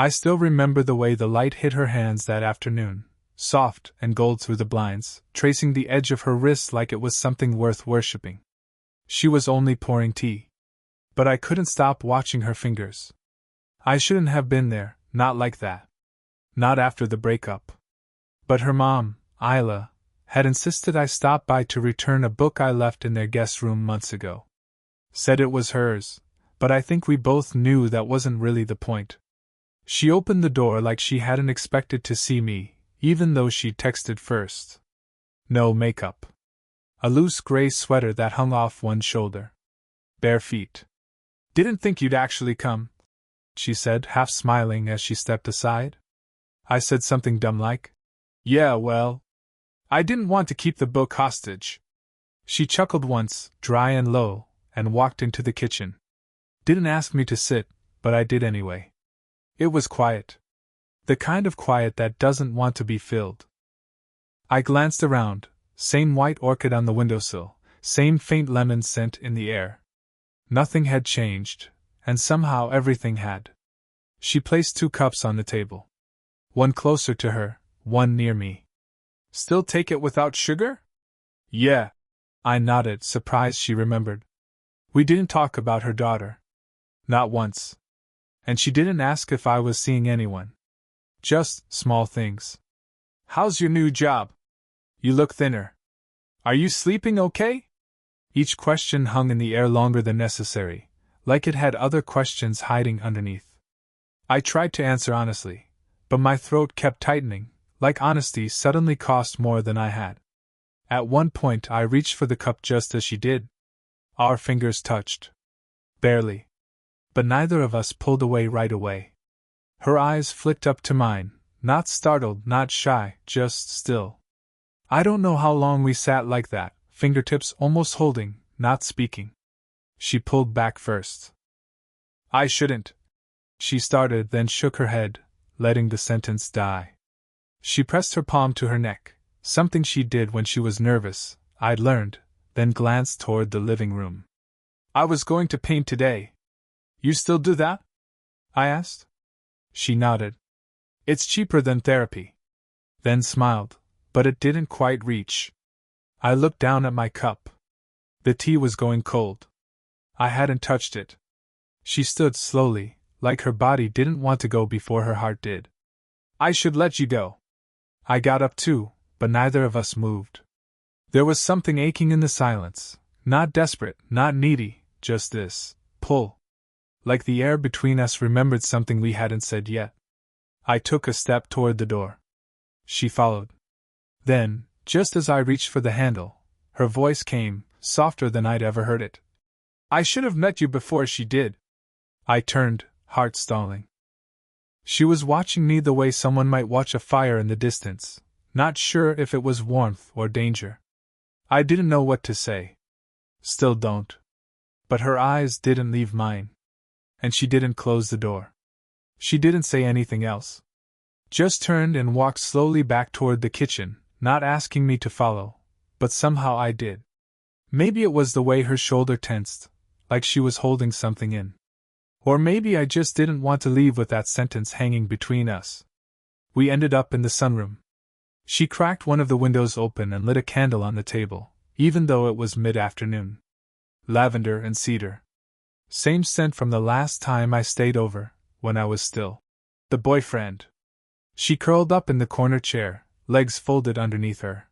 I still remember the way the light hit her hands that afternoon, soft and gold through the blinds, tracing the edge of her wrists like it was something worth worshipping. She was only pouring tea. But I couldn't stop watching her fingers. I shouldn't have been there, not like that. Not after the breakup. But her mom, Isla, had insisted I stop by to return a book I left in their guest room months ago. Said it was hers, but I think we both knew that wasn't really the point. She opened the door like she hadn't expected to see me, even though she'd texted first. No makeup. A loose gray sweater that hung off one shoulder. Bare feet. Didn't think you'd actually come, she said, half smiling as she stepped aside. I said something dumb like, "Yeah, well, I didn't want to keep the book hostage." She chuckled once, dry and low, and walked into the kitchen. Didn't ask me to sit, but I did anyway. It was quiet. The kind of quiet that doesn't want to be filled. I glanced around, same white orchid on the windowsill, same faint lemon scent in the air. Nothing had changed, and somehow everything had. She placed 2 cups on the table. One closer to her, one near me. "Still take it without sugar?" "Yeah." I nodded, surprised she remembered. We didn't talk about her daughter. Not once. And she didn't ask if I was seeing anyone. Just small things. "How's your new job? You look thinner. Are you sleeping okay?" Each question hung in the air longer than necessary, like it had other questions hiding underneath. I tried to answer honestly, but my throat kept tightening, like honesty suddenly cost more than I had. At one point I reached for the cup just as she did. Our fingers touched. Barely. But neither of us pulled away right away. Her eyes flicked up to mine, not startled, not shy, just still. I don't know how long we sat like that, fingertips almost holding, not speaking. She pulled back first. "I shouldn't," she started, then shook her head, letting the sentence die. She pressed her palm to her neck, something she did when she was nervous, I'd learned, then glanced toward the living room. "I was going to paint today. You still do that?" I asked. She nodded. "It's cheaper than therapy." Then smiled, but it didn't quite reach. I looked down at my cup. The tea was going cold. I hadn't touched it. She stood slowly, like her body didn't want to go before her heart did. "I should let you go." I got up too, but neither of us moved. There was something aching in the silence, not desperate, not needy, just this pull. Like the air between us remembered something we hadn't said yet. I took a step toward the door. She followed. Then, just as I reached for the handle, her voice came, softer than I'd ever heard it. "I should have met you before she did." I turned, heart stalling. She was watching me the way someone might watch a fire in the distance, not sure if it was warmth or danger. I didn't know what to say. Still don't. But her eyes didn't leave mine. And she didn't close the door. She didn't say anything else. Just turned and walked slowly back toward the kitchen, not asking me to follow, but somehow I did. Maybe it was the way her shoulder tensed, like she was holding something in. Or maybe I just didn't want to leave with that sentence hanging between us. We ended up in the sunroom. She cracked one of the windows open and lit a candle on the table, even though it was mid-afternoon. Lavender and cedar. Same scent from the last time I stayed over, when I was still the boyfriend. She curled up in the corner chair, legs folded underneath her.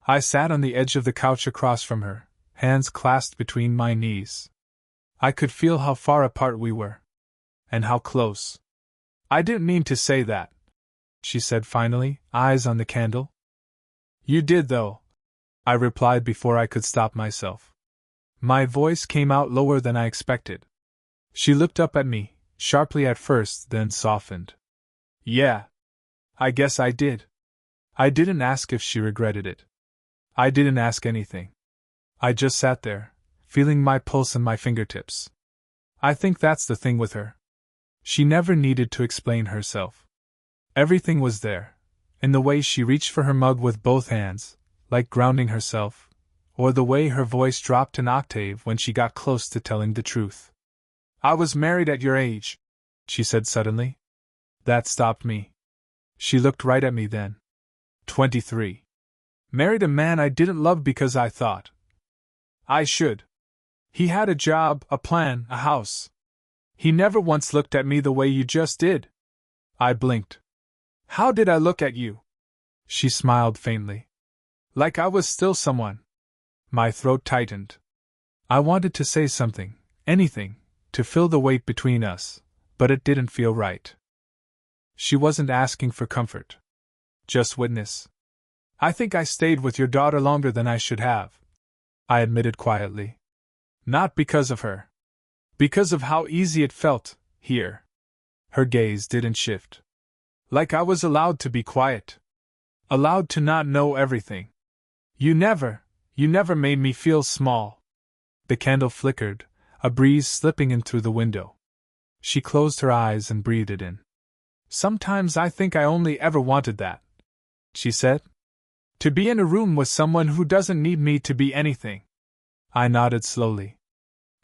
I sat on the edge of the couch across from her, hands clasped between my knees. I could feel how far apart we were. And how close. "I didn't mean to say that," she said finally, eyes on the candle. "You did, though," I replied before I could stop myself. My voice came out lower than I expected. She looked up at me, sharply at first, then softened. "Yeah. I guess I did." I didn't ask if she regretted it. I didn't ask anything. I just sat there, feeling my pulse and my fingertips. I think that's the thing with her. She never needed to explain herself. Everything was there, in the way she reached for her mug with both hands, like grounding herself, or the way her voice dropped an octave when she got close to telling the truth. "I was married at your age," she said suddenly. That stopped me. She looked right at me then. 23. Married a man I didn't love because I thought I should. He had a job, a plan, a house. He never once looked at me the way you just did. I blinked. How did I look at you? She smiled faintly. Like I was still someone. My throat tightened. I wanted to say something, anything, to fill the weight between us, but it didn't feel right. She wasn't asking for comfort. Just witness. I think I stayed with your daughter longer than I should have, I admitted quietly. Not because of her. Because of how easy it felt, here. Her gaze didn't shift. Like I was allowed to be quiet. Allowed to not know everything. You never made me feel small. The candle flickered, a breeze slipping in through the window. She closed her eyes and breathed it in. Sometimes I think I only ever wanted that, she said. To be in a room with someone who doesn't need me to be anything. I nodded slowly.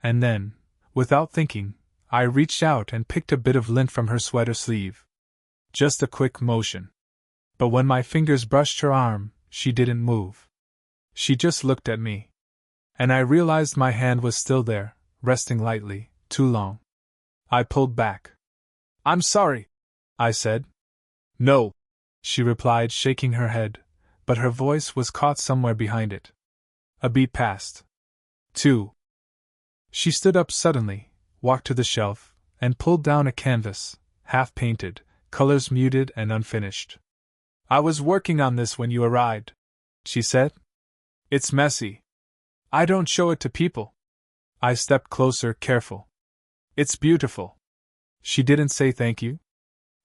And then, without thinking, I reached out and picked a bit of lint from her sweater sleeve. Just a quick motion. But when my fingers brushed her arm, she didn't move. She just looked at me. And I realized my hand was still there, resting lightly, too long. I pulled back. I'm sorry, I said. No, she replied, shaking her head, but her voice was caught somewhere behind it. A beat passed. 2. She stood up suddenly, walked to the shelf, and pulled down a canvas, half-painted, colors muted and unfinished. I was working on this when you arrived, she said. It's messy. I don't show it to people. I stepped closer, careful. It's beautiful. She didn't say thank you.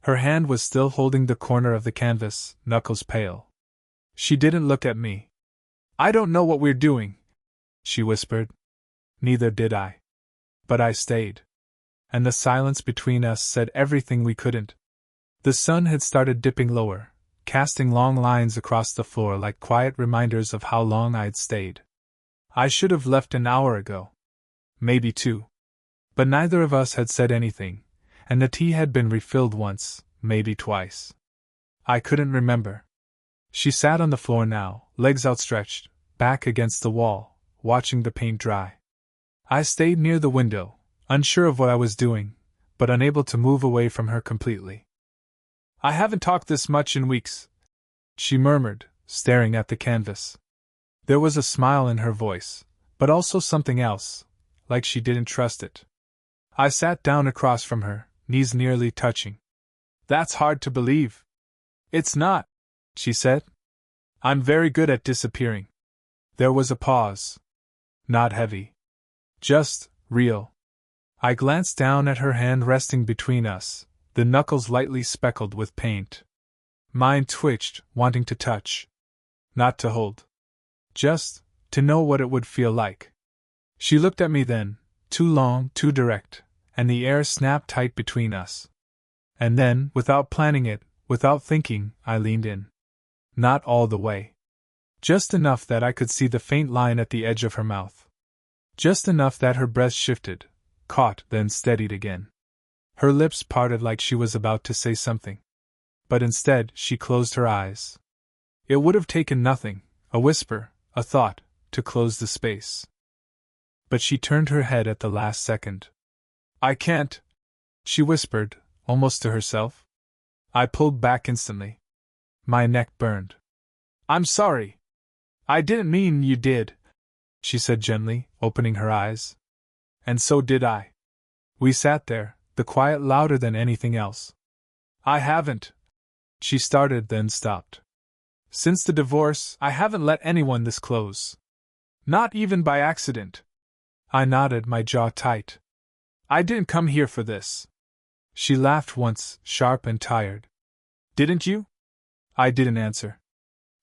Her hand was still holding the corner of the canvas, knuckles pale. She didn't look at me. I don't know what we're doing, she whispered. Neither did I. But I stayed. And the silence between us said everything we couldn't. The sun had started dipping lower, casting long lines across the floor like quiet reminders of how long I'd stayed. I should have left an hour ago. Maybe 2. But neither of us had said anything, and the tea had been refilled once, maybe twice. I couldn't remember. She sat on the floor now, legs outstretched, back against the wall, watching the paint dry. I stayed near the window, unsure of what I was doing, but unable to move away from her completely. I haven't talked this much in weeks, she murmured, staring at the canvas. There was a smile in her voice, but also something else, like she didn't trust it. I sat down across from her, knees nearly touching. That's hard to believe. It's not, she said. I'm very good at disappearing. There was a pause. Not heavy. Just real. I glanced down at her hand resting between us, the knuckles lightly speckled with paint. Mine twitched, wanting to touch. Not to hold. Just to know what it would feel like. She looked at me then, too long, too direct, and the air snapped tight between us. And then, without planning it, without thinking, I leaned in. Not all the way. Just enough that I could see the faint line at the edge of her mouth. Just enough that her breath shifted, caught, then steadied again. Her lips parted like she was about to say something. But instead, she closed her eyes. It would have taken nothing, a whisper, a thought, to close the space. But she turned her head at the last second. I can't, she whispered, almost to herself. I pulled back instantly. My neck burned. I'm sorry. I didn't mean you did, she said gently, opening her eyes. And so did I. We sat there, the quiet louder than anything else. I haven't, she started then stopped. Since the divorce, I haven't let anyone this close. Not even by accident. I nodded, my jaw tight. I didn't come here for this. She laughed once, sharp and tired. Didn't you? I didn't answer.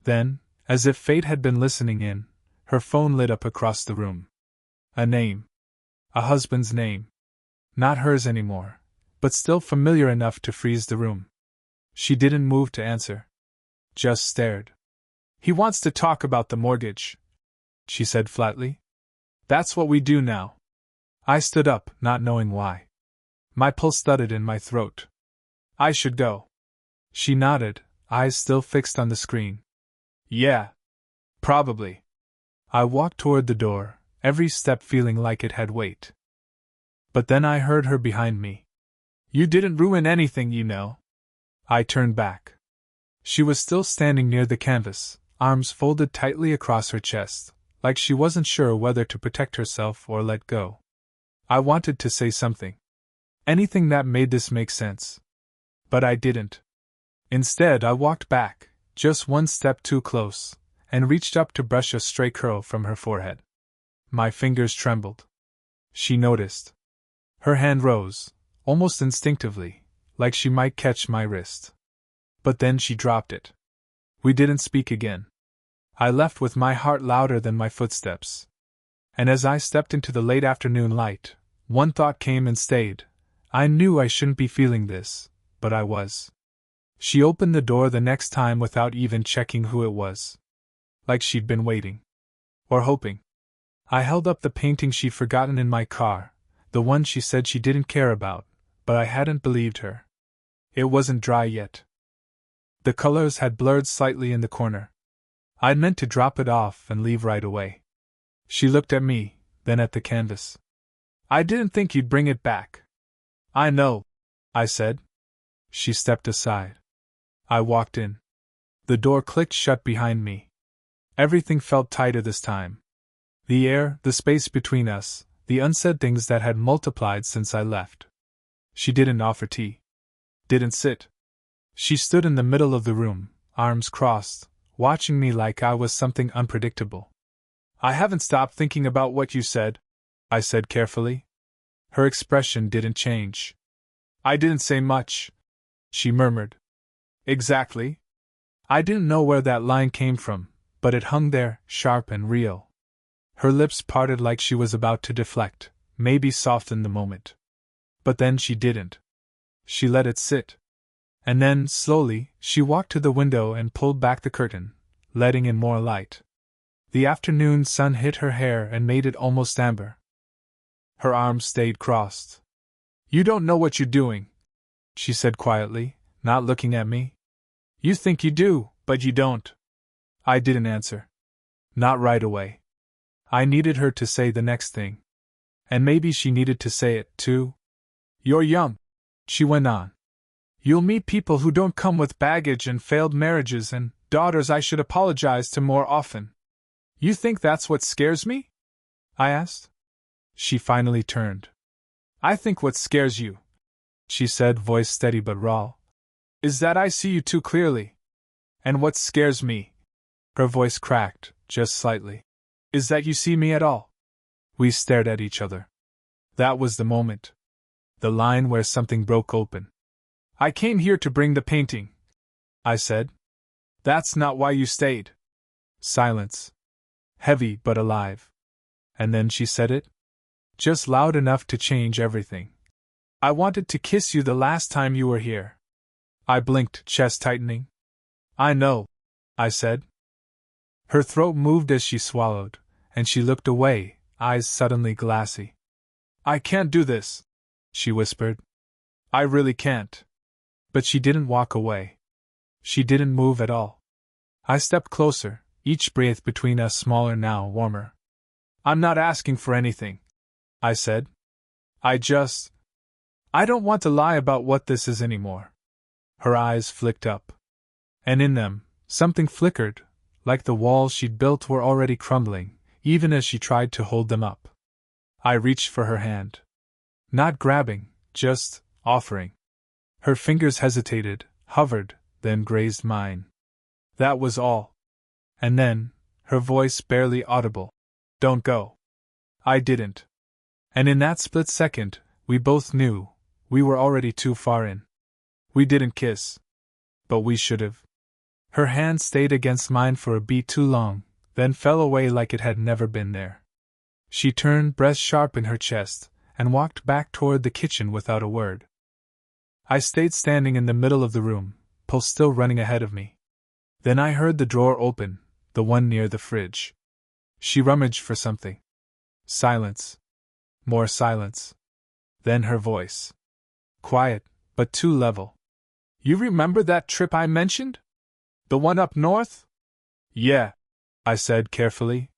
Then, as if fate had been listening in, her phone lit up across the room. A name. A husband's name. Not hers anymore, but still familiar enough to freeze the room. She didn't move to answer. Just stared. He wants to talk about the mortgage, she said flatly. That's what we do now. I stood up, not knowing why. My pulse thudded in my throat. I should go. She nodded, eyes still fixed on the screen. Yeah. Probably. I walked toward the door, every step feeling like it had weight. But then I heard her behind me. You didn't ruin anything, you know. I turned back. She was still standing near the canvas, arms folded tightly across her chest, like she wasn't sure whether to protect herself or let go. I wanted to say something. Anything that made this make sense. But I didn't. Instead, I walked back, just one step too close, and reached up to brush a stray curl from her forehead. My fingers trembled. She noticed. Her hand rose, almost instinctively, like she might catch my wrist. But then she dropped it. We didn't speak again. I left with my heart louder than my footsteps. And as I stepped into the late afternoon light, one thought came and stayed. I knew I shouldn't be feeling this, but I was. She opened the door the next time without even checking who it was. Like she'd been waiting. Or hoping. I held up the painting she'd forgotten in my car, the one she said she didn't care about, but I hadn't believed her. It wasn't dry yet. The colors had blurred slightly in the corner. I'd meant to drop it off and leave right away. She looked at me, then at the canvas. I didn't think you'd bring it back. I know, I said. She stepped aside. I walked in. The door clicked shut behind me. Everything felt tighter this time. The air, the space between us, the unsaid things that had multiplied since I left. She didn't offer tea. Didn't sit. She stood in the middle of the room, arms crossed, watching me like I was something unpredictable. I haven't stopped thinking about what you said, I said carefully. Her expression didn't change. I didn't say much, she murmured. Exactly. I didn't know where that line came from, but it hung there, sharp and real. Her lips parted like she was about to deflect, maybe soften the moment. But then she didn't. She let it sit. And then, slowly, she walked to the window and pulled back the curtain, letting in more light. The afternoon sun hit her hair and made it almost amber. Her arms stayed crossed. You don't know what you're doing, she said quietly, not looking at me. You think you do, but you don't. I didn't answer. Not right away. I needed her to say the next thing. And maybe she needed to say it, too. You're young, she went on. You'll meet people who don't come with baggage and failed marriages and daughters I should apologize to more often. You think that's what scares me? I asked. She finally turned. I think what scares you, she said, voice steady but raw, is that I see you too clearly. And what scares me, her voice cracked, just slightly, is that you see me at all. We stared at each other. That was the moment. The line where something broke open. I came here to bring the painting, I said. That's not why you stayed. Silence. Heavy but alive. And then she said it. Just loud enough to change everything. I wanted to kiss you the last time you were here. I blinked, chest tightening. I know, I said. Her throat moved as she swallowed, and she looked away, eyes suddenly glassy. I can't do this, she whispered. I really can't. But she didn't walk away. She didn't move at all. I stepped closer, each breath between us smaller now, warmer. I'm not asking for anything, I said. I don't want to lie about what this is anymore. Her eyes flicked up. And in them, something flickered, like the walls she'd built were already crumbling, even as she tried to hold them up. I reached for her hand. Not grabbing, just offering. Her fingers hesitated, hovered, then grazed mine. That was all. And then, her voice barely audible. Don't go. I didn't. And in that split second, we both knew, we were already too far in. We didn't kiss. But we should have. Her hand stayed against mine for a beat too long, then fell away like it had never been there. She turned, breast sharp in her chest, and walked back toward the kitchen without a word. I stayed standing in the middle of the room, pulse still running ahead of me. Then I heard the drawer open, the one near the fridge. She rummaged for something. Silence. More silence. Then her voice. Quiet, but too level. You remember that trip I mentioned? The one up north? Yeah, I said carefully.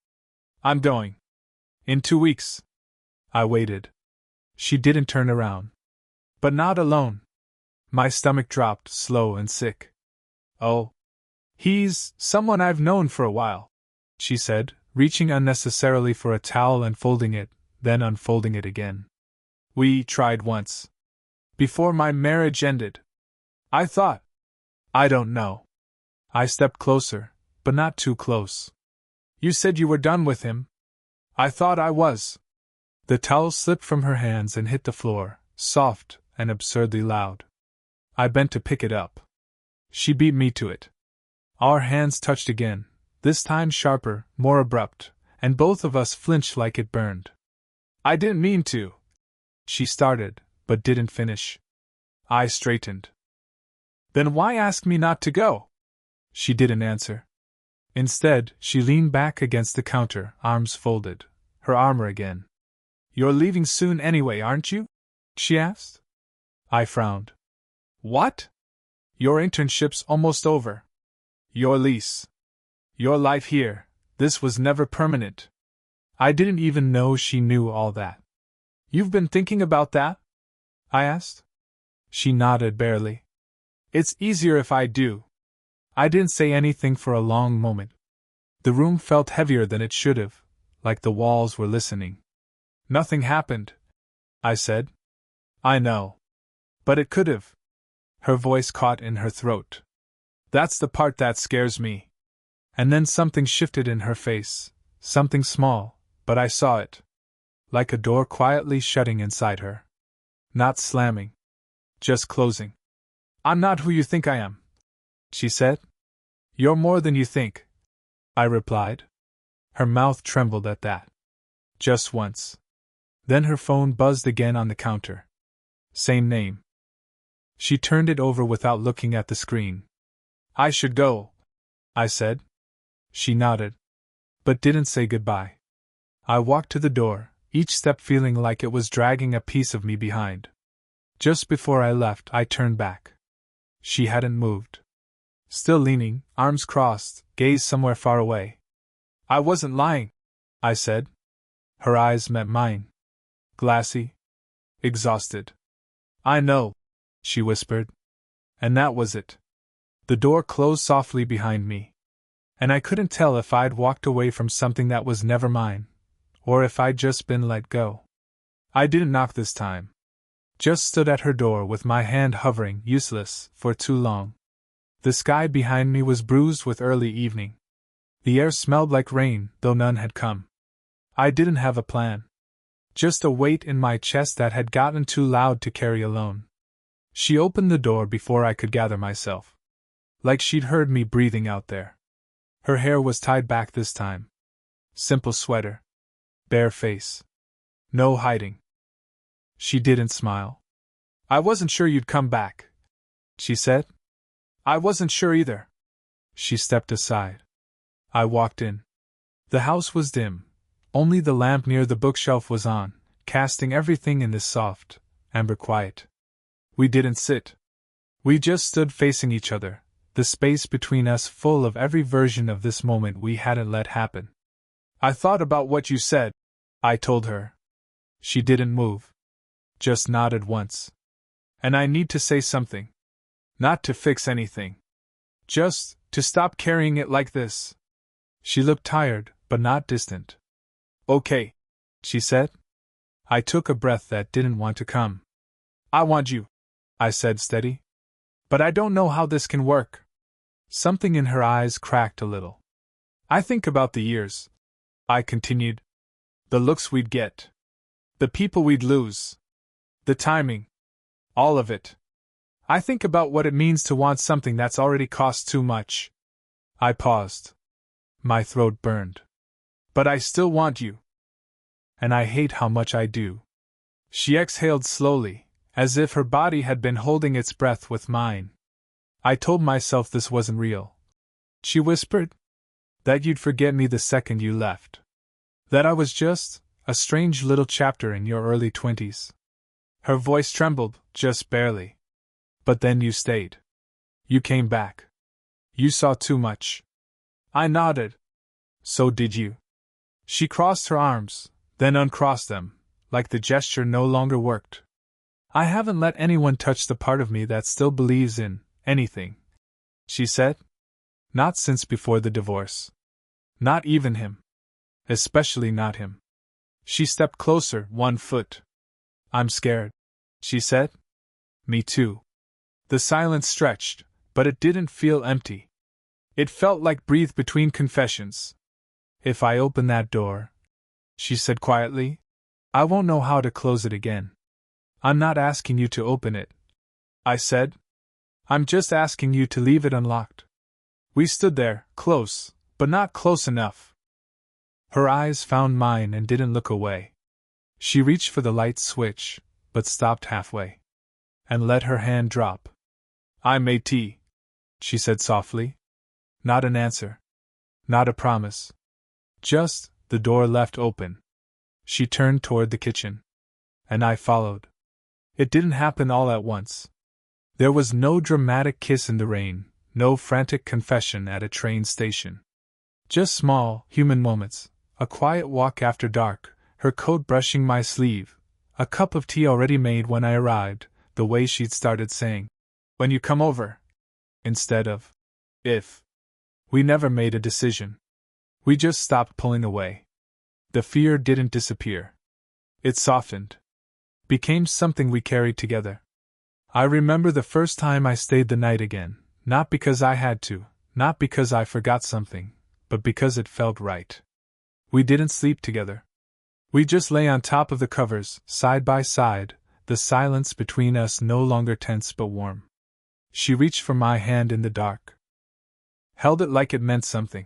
I'm going. In 2 weeks. I waited. She didn't turn around. But not alone. My stomach dropped, slow and sick. Oh. He's someone I've known for a while, she said, reaching unnecessarily for a towel and folding it, then unfolding it again. We tried once. Before my marriage ended. I thought. I don't know. I stepped closer, but not too close. You said you were done with him. I thought I was. The towel slipped from her hands and hit the floor, soft and absurdly loud. I bent to pick it up. She beat me to it. Our hands touched again, this time sharper, more abrupt, and both of us flinched like it burned. I didn't mean to. She started, but didn't finish. I straightened. Then why ask me not to go? She didn't answer. Instead, she leaned back against the counter, arms folded, her armor again. You're leaving soon anyway, aren't you? She asked. I frowned. What? Your internship's almost over. Your lease. Your life here, this was never permanent. I didn't even know she knew all that. You've been thinking about that? I asked. She nodded barely. It's easier if I do. I didn't say anything for a long moment. The room felt heavier than it should have, like the walls were listening. Nothing happened, I said. I know. But it could have. Her voice caught in her throat. That's the part that scares me. And then something shifted in her face, something small, but I saw it. Like a door quietly shutting inside her. Not slamming. Just closing. I'm not who you think I am, she said. You're more than you think, I replied. Her mouth trembled at that. Just once. Then her phone buzzed again on the counter. Same name. She turned it over without looking at the screen. I should go, I said. She nodded, but didn't say goodbye. I walked to the door, each step feeling like it was dragging a piece of me behind. Just before I left, I turned back. She hadn't moved. Still leaning, arms crossed, gaze somewhere far away. I wasn't lying, I said. Her eyes met mine. Glassy. Exhausted. I know, she whispered. And that was it. The door closed softly behind me. And I couldn't tell if I'd walked away from something that was never mine, or if I'd just been let go. I didn't knock this time. Just stood at her door with my hand hovering, useless, for too long. The sky behind me was bruised with early evening. The air smelled like rain, though none had come. I didn't have a plan. Just a weight in my chest that had gotten too loud to carry alone. She opened the door before I could gather myself. Like she'd heard me breathing out there. Her hair was tied back this time. Simple sweater. Bare face. No hiding. She didn't smile. I wasn't sure you'd come back, she said. I wasn't sure either. She stepped aside. I walked in. The house was dim. Only the lamp near the bookshelf was on, casting everything in this soft, amber quiet. We didn't sit. We just stood facing each other, the space between us full of every version of this moment we hadn't let happen. I thought about what you said, I told her. She didn't move. Just nodded once. And I need to say something. Not to fix anything. Just to stop carrying it like this. She looked tired, but not distant. Okay, she said. I took a breath that didn't want to come. I want you, I said steady. But I don't know how this can work. Something in her eyes cracked a little. I think about the years, I continued. The looks we'd get. The people we'd lose. The timing. All of it. I think about what it means to want something that's already cost too much. I paused. My throat burned. But I still want you. And I hate how much I do. She exhaled slowly, as if her body had been holding its breath with mine. I told myself this wasn't real. She whispered. That you'd forget me the second you left. That I was just a strange little chapter in your early 20s. Her voice trembled, just barely. But then you stayed. You came back. You saw too much. I nodded. So did you. She crossed her arms, then uncrossed them, like the gesture no longer worked. I haven't let anyone touch the part of me that still believes in anything, she said. Not since before the divorce. Not even him. Especially not him. She stepped closer, 1 foot. I'm scared, she said. Me too. The silence stretched, but it didn't feel empty. It felt like breathe between confessions. If I open that door, she said quietly, I won't know how to close it again. I'm not asking you to open it, I said. I'm just asking you to leave it unlocked. We stood there, close, but not close enough. Her eyes found mine and didn't look away. She reached for the light switch, but stopped halfway. And let her hand drop. I made tea, she said softly. Not an answer. Not a promise. Just the door left open. She turned toward the kitchen. And I followed. It didn't happen all at once. There was no dramatic kiss in the rain, no frantic confession at a train station. Just small, human moments, a quiet walk after dark, her coat brushing my sleeve, a cup of tea already made when I arrived, the way she'd started saying, when you come over, instead of, if. We never made a decision. We just stopped pulling away. The fear didn't disappear. It softened. Became something we carried together. I remember the first time I stayed the night again, not because I had to, not because I forgot something, but because it felt right. We didn't sleep together. We just lay on top of the covers, side by side, the silence between us no longer tense but warm. She reached for my hand in the dark. Held it like it meant something.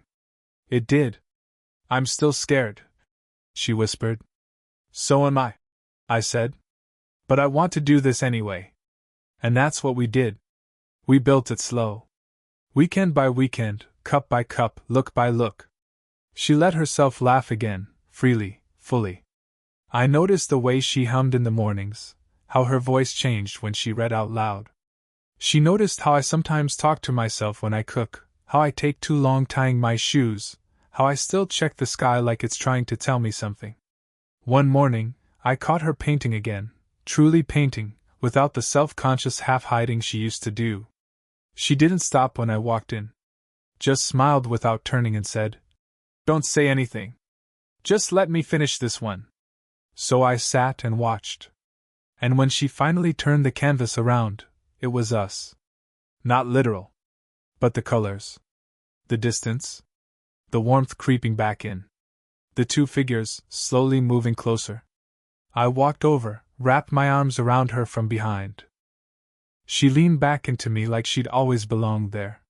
It did. I'm still scared, she whispered. So am I said. But I want to do this anyway. And that's what we did. We built it slow. Weekend by weekend, cup by cup, look by look. She let herself laugh again, freely, fully. I noticed the way she hummed in the mornings, how her voice changed when she read out loud. She noticed how I sometimes talk to myself when I cook, how I take too long tying my shoes, how I still check the sky like it's trying to tell me something. One morning, I caught her painting again, truly painting, without the self-conscious half-hiding she used to do. She didn't stop when I walked in. Just smiled without turning and said, Don't say anything. Just let me finish this one. So I sat and watched. And when she finally turned the canvas around, it was us. Not literal. But the colors. The distance. The warmth creeping back in. The two figures, slowly moving closer. I walked over, wrapped my arms around her from behind. She leaned back into me like she'd always belonged there.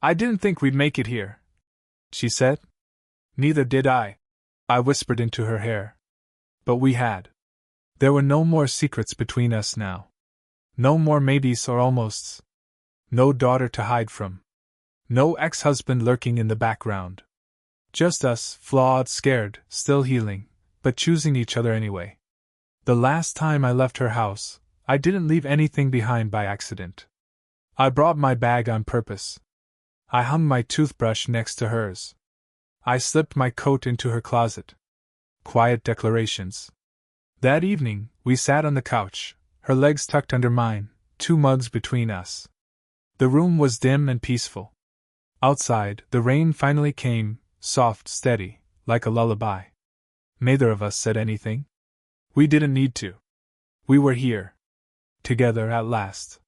I didn't think we'd make it here, she said. Neither did I whispered into her hair. But we had. There were no more secrets between us now. No more maybes or almosts. No daughter to hide from. No ex-husband lurking in the background. Just us, flawed, scared, still healing, but choosing each other anyway. The last time I left her house, I didn't leave anything behind by accident. I brought my bag on purpose. I hung my toothbrush next to hers. I slipped my coat into her closet. Quiet declarations. That evening, we sat on the couch, her legs tucked under mine, 2 mugs between us. The room was dim and peaceful. Outside, the rain finally came, soft, steady, like a lullaby. Neither of us said anything. We didn't need to. We were here. Together at last.